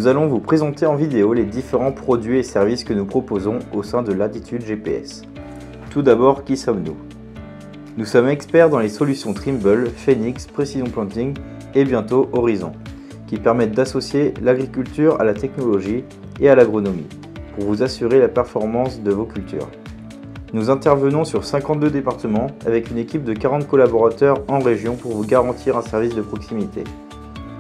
nous allons vous présenter en vidéo les différents produits et services que nous proposons au sein de Latitude GPS. Tout d'abord, qui sommes-nous? Nous sommes experts dans les solutions Trimble, Phoenix, Precision Planting et bientôt Horizon, qui permettent d'associer l'agriculture à la technologie et à l'agronomie pour vous assurer la performance de vos cultures. Nous intervenons sur 52 départements avec une équipe de 40 collaborateurs en région pour vous garantir un service de proximité.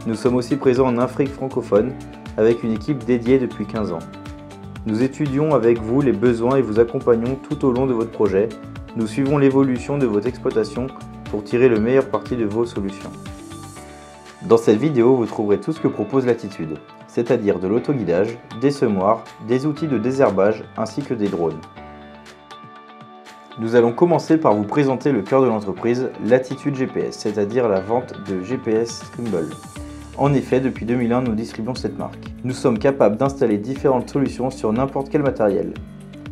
Nous sommes aussi présents en Afrique francophone avec une équipe dédiée depuis 15 ans. Nous étudions avec vous les besoins et vous accompagnons tout au long de votre projet. Nous suivons l'évolution de votre exploitation pour tirer le meilleur parti de vos solutions. Dans cette vidéo, vous trouverez tout ce que propose Latitude, c'est-à-dire de l'autoguidage, des semoirs, des outils de désherbage ainsi que des drones. Nous allons commencer par vous présenter le cœur de l'entreprise, Latitude GPS, c'est-à-dire la vente de GPS Trimble. En effet, depuis 2001, nous distribuons cette marque. Nous sommes capables d'installer différentes solutions sur n'importe quel matériel.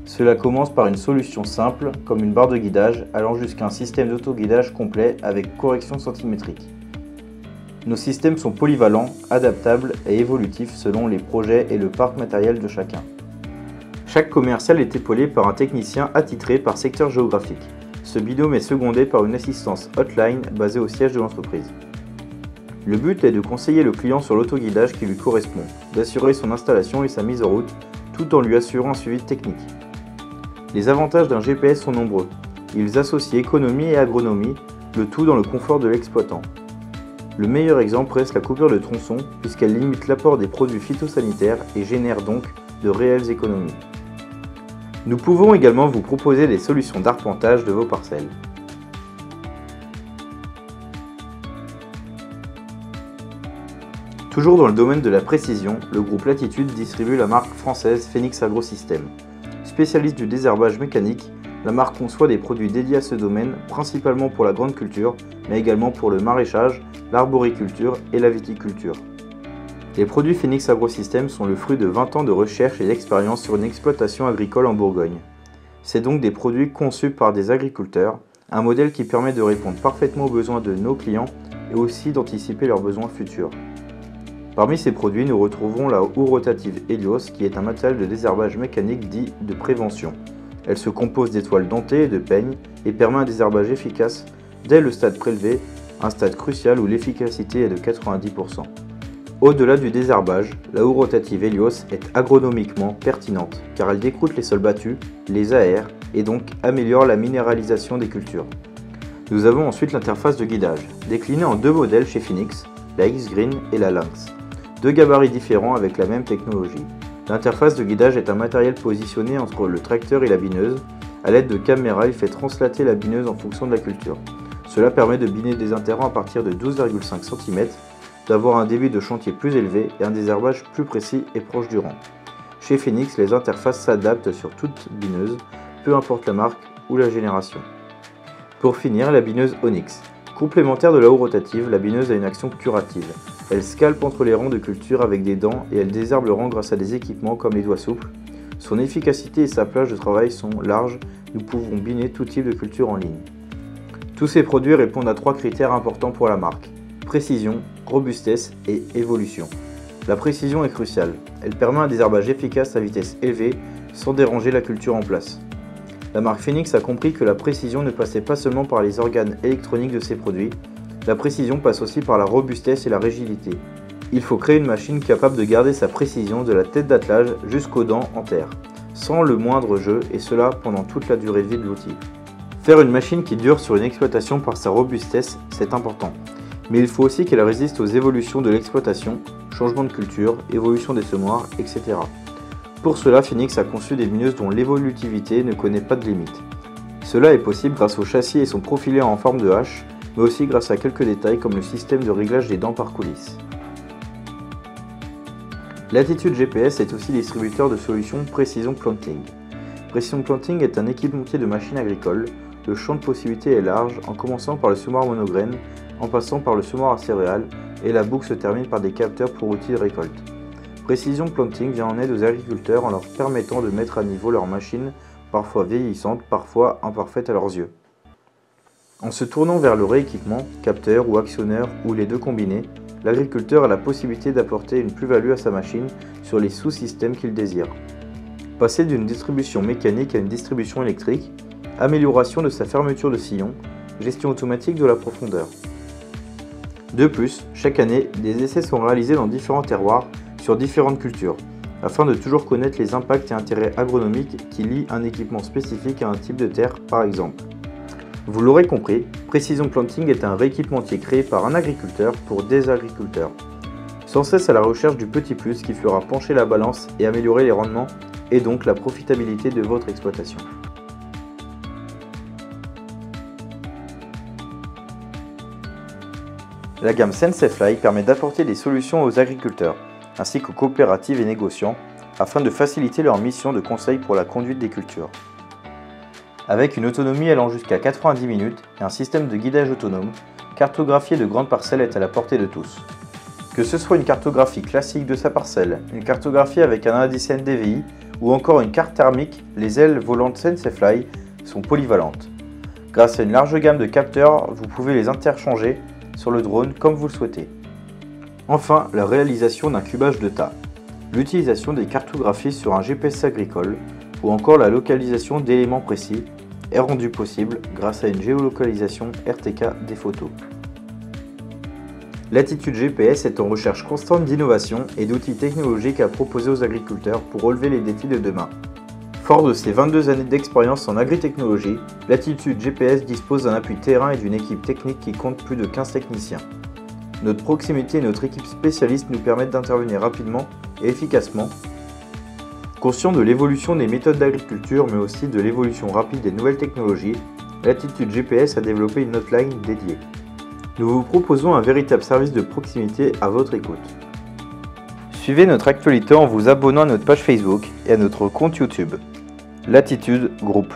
Cela commence par une solution simple, comme une barre de guidage, allant jusqu'à un système d'autoguidage complet avec correction centimétrique. Nos systèmes sont polyvalents, adaptables et évolutifs selon les projets et le parc matériel de chacun. Chaque commercial est épaulé par un technicien attitré par secteur géographique. Ce binôme est secondé par une assistance hotline basée au siège de l'entreprise. Le but est de conseiller le client sur l'autoguidage qui lui correspond, d'assurer son installation et sa mise en route, tout en lui assurant un suivi technique. Les avantages d'un GPS sont nombreux. Ils associent économie et agronomie, le tout dans le confort de l'exploitant. Le meilleur exemple reste la coupure de tronçon, puisqu'elle limite l'apport des produits phytosanitaires et génère donc de réelles économies. Nous pouvons également vous proposer des solutions d'arpentage de vos parcelles. Toujours dans le domaine de la précision, le groupe Latitude distribue la marque française Phoenix Agrosystèmes. Spécialiste du désherbage mécanique, la marque conçoit des produits dédiés à ce domaine, principalement pour la grande culture, mais également pour le maraîchage, l'arboriculture et la viticulture. Les produits Phoenix Agrosystèmes sont le fruit de 20 ans de recherche et d'expérience sur une exploitation agricole en Bourgogne. C'est donc des produits conçus par des agriculteurs, un modèle qui permet de répondre parfaitement aux besoins de nos clients et aussi d'anticiper leurs besoins futurs. Parmi ces produits, nous retrouvons la houe rotative Helios qui est un matériel de désherbage mécanique dit de prévention. Elle se compose d'étoiles dentées et de peignes et permet un désherbage efficace dès le stade prélevé, un stade crucial où l'efficacité est de 90%. Au-delà du désherbage, la houe rotative Helios est agronomiquement pertinente car elle décroute les sols battus, les aère et donc améliore la minéralisation des cultures. Nous avons ensuite l'interface de guidage, déclinée en deux modèles chez Phoenix, la X-Green et la Lynx. Deux gabarits différents avec la même technologie. L'interface de guidage est un matériel positionné entre le tracteur et la bineuse. À l'aide de caméras, il fait translater la bineuse en fonction de la culture. Cela permet de biner des interrants à partir de 12,5 cm, d'avoir un débit de chantier plus élevé et un désherbage plus précis et proche du rang. Chez Phoenix, les interfaces s'adaptent sur toute bineuse, peu importe la marque ou la génération. Pour finir, la bineuse Onyx. Complémentaire de la houe rotative, la bineuse a une action curative. Elle scalpe entre les rangs de culture avec des dents et elle désherbe le rang grâce à des équipements comme les doigts souples. Son efficacité et sa plage de travail sont larges, nous pouvons biner tout type de culture en ligne. Tous ces produits répondent à 3 critères importants pour la marque: précision, robustesse et évolution. La précision est cruciale, elle permet un désherbage efficace à vitesse élevée sans déranger la culture en place. La marque Phoenix a compris que la précision ne passait pas seulement par les organes électroniques de ses produits, la précision passe aussi par la robustesse et la rigidité. Il faut créer une machine capable de garder sa précision de la tête d'attelage jusqu'aux dents en terre, sans le moindre jeu et cela pendant toute la durée de vie de l'outil. Faire une machine qui dure sur une exploitation par sa robustesse, c'est important. Mais il faut aussi qu'elle résiste aux évolutions de l'exploitation, changement de culture, évolution des semoirs, etc. Pour cela, Phoenix a conçu des bineuses dont l'évolutivité ne connaît pas de limite. Cela est possible grâce au châssis et son profilé en forme de hache, mais aussi grâce à quelques détails comme le système de réglage des dents par coulisse. Latitude GPS est aussi distributeur de solutions Precision Planting. Precision Planting est un équipementier de machines agricoles. Le champ de possibilités est large, en commençant par le semoir monograine, en passant par le semoir à céréales, et la boucle se termine par des capteurs pour outils de récolte. Precision Planting vient en aide aux agriculteurs en leur permettant de mettre à niveau leurs machines, parfois vieillissantes, parfois imparfaites à leurs yeux. En se tournant vers le rééquipement, capteur ou actionneur ou les deux combinés, l'agriculteur a la possibilité d'apporter une plus-value à sa machine sur les sous-systèmes qu'il désire. Passer d'une distribution mécanique à une distribution électrique, amélioration de sa fermeture de sillon, gestion automatique de la profondeur. De plus, chaque année, des essais sont réalisés dans différents terroirs sur différentes cultures, afin de toujours connaître les impacts et intérêts agronomiques qui lient un équipement spécifique à un type de terre, par exemple. Vous l'aurez compris, Precision Planting est un rééquipementier créé par un agriculteur pour des agriculteurs, sans cesse à la recherche du petit plus qui fera pencher la balance et améliorer les rendements et donc la profitabilité de votre exploitation. La gamme Sensefly permet d'apporter des solutions aux agriculteurs, ainsi qu'aux coopératives et négociants, afin de faciliter leur mission de conseil pour la conduite des cultures. Avec une autonomie allant jusqu'à 90 minutes et un système de guidage autonome, cartographier de grandes parcelles est à la portée de tous. Que ce soit une cartographie classique de sa parcelle, une cartographie avec un indice NDVI ou encore une carte thermique, les ailes volantes Sensefly sont polyvalentes. Grâce à une large gamme de capteurs, vous pouvez les interchanger sur le drone comme vous le souhaitez. Enfin, la réalisation d'un cubage de tas, l'utilisation des cartographies sur un GPS agricole ou encore la localisation d'éléments précis est rendue possible grâce à une géolocalisation RTK des photos. Latitude GPS est en recherche constante d'innovation et d'outils technologiques à proposer aux agriculteurs pour relever les défis de demain. Fort de ses 22 années d'expérience en agritechnologie, Latitude GPS dispose d'un appui terrain et d'une équipe technique qui compte plus de 15 techniciens. Notre proximité et notre équipe spécialiste nous permettent d'intervenir rapidement et efficacement. Conscient de l'évolution des méthodes d'agriculture mais aussi de l'évolution rapide des nouvelles technologies, Latitude GPS a développé une hotline dédiée. Nous vous proposons un véritable service de proximité à votre écoute. Suivez notre actualité en vous abonnant à notre page Facebook et à notre compte YouTube. Latitude Group.